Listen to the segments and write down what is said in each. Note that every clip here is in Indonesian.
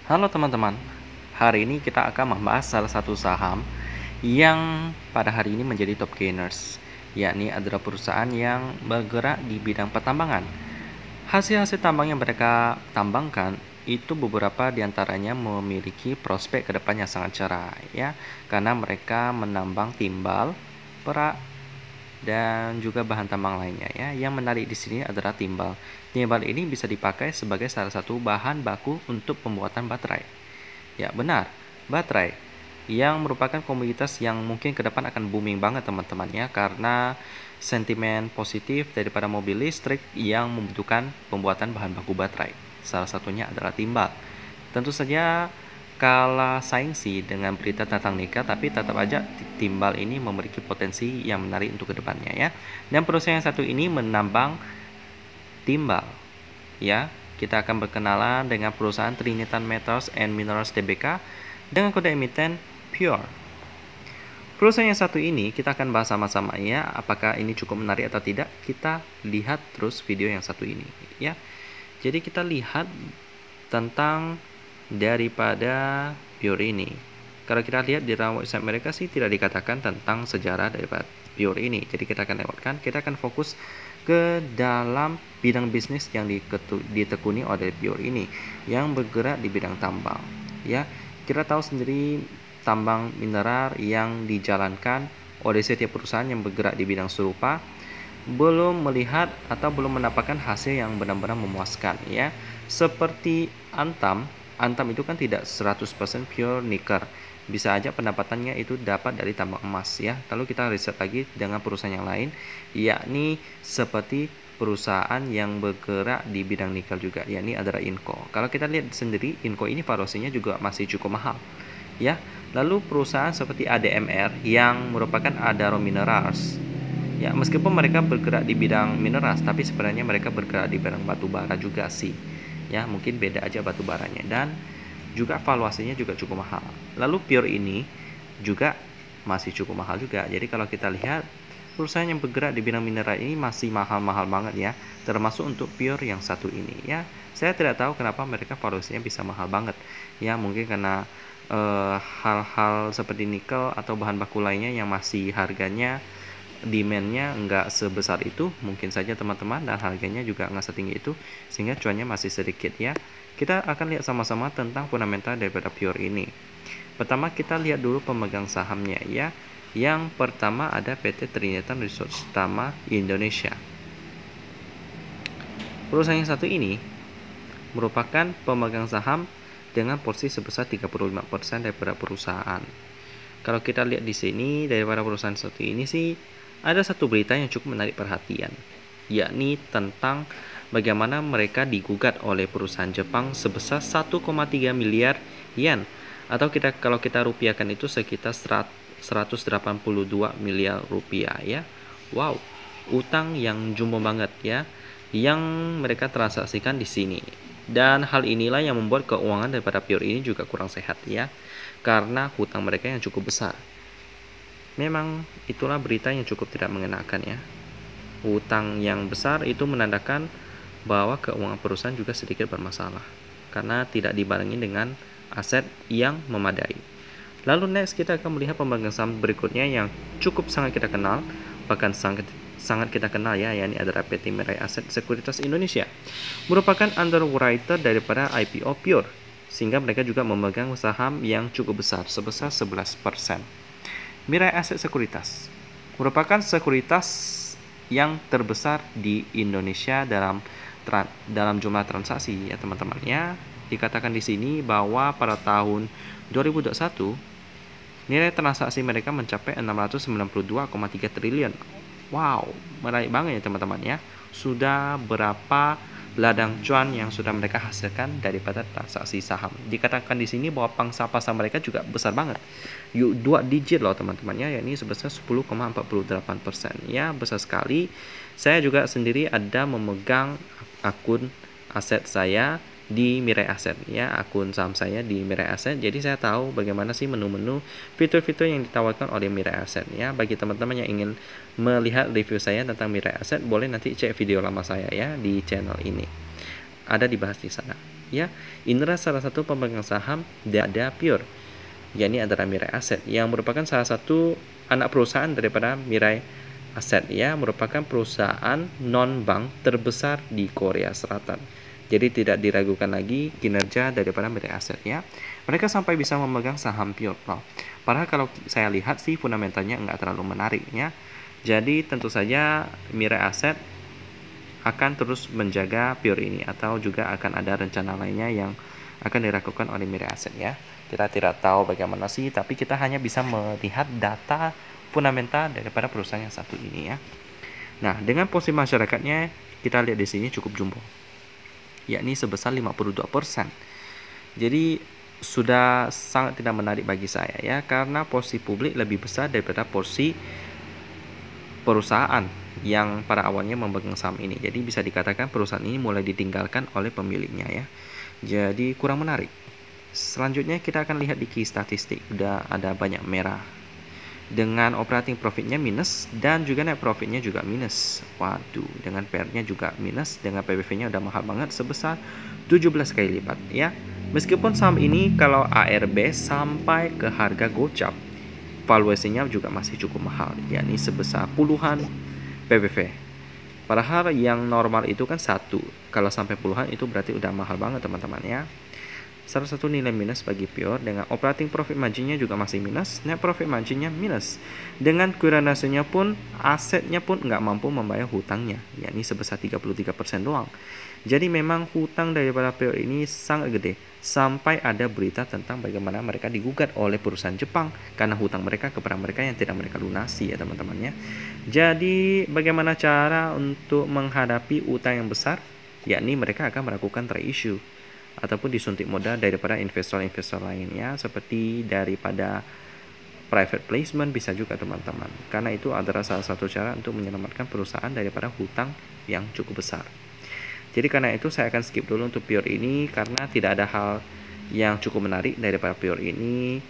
Halo teman-teman, hari ini kita akan membahas salah satu saham yang pada hari ini menjadi top gainers, yakni adalah perusahaan yang bergerak di bidang pertambangan. Hasil-hasil tambang yang mereka tambangkan itu beberapa diantaranya memiliki prospek ke depan yang sangat cerah, ya, karena mereka menambang timbal, perak, dan juga bahan tambang lainnya, ya. Yang menarik di sini adalah timbal. Timbal ini bisa dipakai sebagai salah satu bahan baku untuk pembuatan baterai. Ya, benar. Baterai yang merupakan komoditas yang mungkin ke depan akan booming banget teman-teman ya, karena sentimen positif daripada mobil listrik yang membutuhkan pembuatan bahan baku baterai. Salah satunya adalah timbal. Tentu saja kalah saing sih dengan berita tentang nikah, tapi tetap aja timbal ini memiliki potensi yang menarik untuk kedepannya ya. Dan perusahaan yang satu ini menambang timbal ya. Kita akan berkenalan dengan perusahaan Trinitan Metals and Minerals Tbk dengan kode emiten Pure. Perusahaan yang satu ini kita akan bahas sama-sama ya, apakah ini cukup menarik atau tidak. Kita lihat terus video yang satu ini ya. Jadi kita lihat tentang daripada Pure ini. Kalau kita lihat di dalam website mereka sih tidak dikatakan tentang sejarah daripada Pure ini. Jadi kita akan lewatkan, kita akan fokus ke dalam bidang bisnis yang ditekuni oleh Pure ini, yang bergerak di bidang tambang. Ya, kita tahu sendiri tambang mineral yang dijalankan oleh setiap perusahaan yang bergerak di bidang serupa belum melihat atau belum mendapatkan hasil yang benar-benar memuaskan ya. Seperti Antam itu kan tidak 100% pure nikel. Bisa aja pendapatannya itu dapat dari tambang emas ya. Lalu kita riset lagi dengan perusahaan yang lain, yakni seperti perusahaan yang bergerak di bidang nikel juga, yakni adalah Inco. Kalau kita lihat sendiri, Inco ini valuasinya juga masih cukup mahal ya. Lalu perusahaan seperti ADMR yang merupakan Adaro Minerals ya, meskipun mereka bergerak di bidang mineral, tapi sebenarnya mereka bergerak di bidang batu bara juga sih ya, mungkin beda aja batu baranya, dan juga valuasinya juga cukup mahal. Lalu Pure ini juga masih cukup mahal juga. Jadi kalau kita lihat perusahaan yang bergerak di bidang mineral ini masih mahal-mahal banget ya, termasuk untuk Pure yang satu ini ya. Saya tidak tahu kenapa mereka valuasinya bisa mahal banget ya, mungkin karena hal-hal seperti nikel atau bahan baku lainnya yang masih harganya demand-nya nggak sebesar itu, mungkin saja teman-teman, dan harganya juga nggak setinggi itu, sehingga cuannya masih sedikit ya. Kita akan lihat sama-sama tentang fundamental daripada Pure ini. Pertama kita lihat dulu pemegang sahamnya ya. Yang pertama ada PT Trinitan Resources Tama Indonesia. Perusahaan yang satu ini merupakan pemegang saham dengan porsi sebesar 35% daripada perusahaan. Kalau kita lihat di sini daripada perusahaan satu ini sih ada satu berita yang cukup menarik perhatian, yakni tentang bagaimana mereka digugat oleh perusahaan Jepang sebesar 1,3 miliar yen, atau kalau kita rupiahkan itu sekitar 182 miliar rupiah ya. Wow, utang yang jumbo banget ya, yang mereka transaksikan di sini. Dan hal inilah yang membuat keuangan daripada Pure ini juga kurang sehat ya, karena hutang mereka yang cukup besar. Memang itulah berita yang cukup tidak mengenakan ya. Hutang yang besar itu menandakan bahwa keuangan perusahaan juga sedikit bermasalah, karena tidak dibarengi dengan aset yang memadai. Lalu next kita akan melihat pemegang saham berikutnya yang cukup sangat kita kenal, bahkan sangat kita kenal ya, yakni adalah PT Mirai Aset Sekuritas Indonesia, merupakan underwriter daripada IPO Pure, sehingga mereka juga memegang saham yang cukup besar sebesar 11%. Mirai Aset Sekuritas merupakan sekuritas yang terbesar di Indonesia dalam jumlah transaksi ya teman-teman ya. Dikatakan di sini bahwa pada tahun 2021 nilai transaksi mereka mencapai 692,3 triliun. Wow, menarik banget ya teman-teman ya. Sudah berapa ladang cuan yang sudah mereka hasilkan daripada transaksi saham. Dikatakan di sini bahwa pangsa pasar mereka juga besar banget. 2 digit loh teman-teman ya, yakni sebesar 10,48% ya, besar sekali. Saya juga sendiri ada memegang akun aset saya di Mirai Aset ya, akun saham saya di Mirai Aset. Jadi saya tahu bagaimana sih menu-menu fitur-fitur yang ditawarkan oleh Mirai Aset ya. Bagi teman-teman yang ingin melihat review saya tentang Mirai Aset, boleh nanti cek video lama saya ya di channel ini. Ada dibahas di sana. ya. Inilah salah satu pemegang saham daripada Pure, yakni adalah Mirai Asset yang merupakan salah satu anak perusahaan daripada Mirai Asset, ya, merupakan perusahaan non-bank terbesar di Korea Selatan. Jadi tidak diragukan lagi kinerja daripada Mirai Asset, ya. Mereka sampai bisa memegang saham Pure. Padahal kalau saya lihat sih fundamentalnya nggak terlalu menarik, ya. Jadi tentu saja Mirai Asset akan terus menjaga Pure ini, atau juga akan ada rencana lainnya yang akan dilakukan oleh Mirai Asset, ya. Kita tidak tahu bagaimana sih, tapi kita hanya bisa melihat data fundamental daripada perusahaan yang satu ini, ya. Nah, dengan posisi masyarakatnya kita lihat di sini cukup jumbo, yakni sebesar 52%. Jadi sudah sangat tidak menarik bagi saya, ya, karena porsi publik lebih besar daripada porsi perusahaan yang pada awalnya memegang saham ini. Jadi bisa dikatakan perusahaan ini mulai ditinggalkan oleh pemiliknya, ya. Jadi kurang menarik. Selanjutnya kita akan lihat di key statistik, udah ada banyak merah. Dengan operating profitnya minus dan juga net profitnya juga minus. Waduh, dengan PR-nya juga minus, dengan PBV-nya udah mahal banget sebesar 17 kali lipat, ya. Meskipun saham ini kalau ARB sampai ke harga gocap, valuasinya juga masih cukup mahal, yakni sebesar puluhan PBV. Padahal yang normal itu kan 1, kalau sampai puluhan itu berarti udah mahal banget, teman-teman, ya. Salah satu nilai minus bagi Pure, dengan operating profit margin-nya juga masih minus, net profit margin-nya minus. Dengan current ratio-nya pun, asetnya pun nggak mampu membayar hutangnya, yakni sebesar 33% doang. Jadi memang hutang daripada Pure ini sangat gede, sampai ada berita tentang bagaimana mereka digugat oleh perusahaan Jepang karena hutang mereka kepada mereka yang tidak mereka lunasi, ya teman-temannya. Jadi bagaimana cara untuk menghadapi utang yang besar? Yakni mereka akan melakukan reissue ataupun disuntik modal daripada investor-investor lainnya, seperti daripada private placement bisa juga, teman-teman. Karena itu adalah salah satu cara untuk menyelamatkan perusahaan daripada hutang yang cukup besar. Jadi karena itu saya akan skip dulu untuk Pure ini, karena tidak ada hal yang cukup menarik daripada Pure ini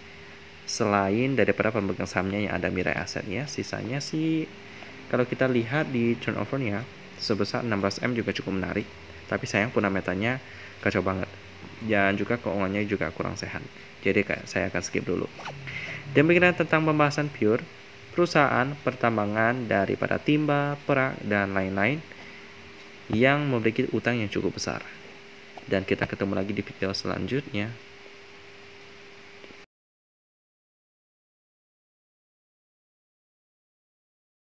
selain daripada pemegang sahamnya yang ada Mirai Asset, ya. Sisanya sih kalau kita lihat di turnover-nya sebesar 16M juga cukup menarik, tapi sayang fundamentalnya kacau banget, dan juga keuangannya juga kurang sehat. Jadi saya akan skip dulu. Demikian tentang pembahasan Pure, perusahaan pertambangan daripada timba, perak, dan lain-lain yang memiliki utang yang cukup besar. Dan kita ketemu lagi di video selanjutnya.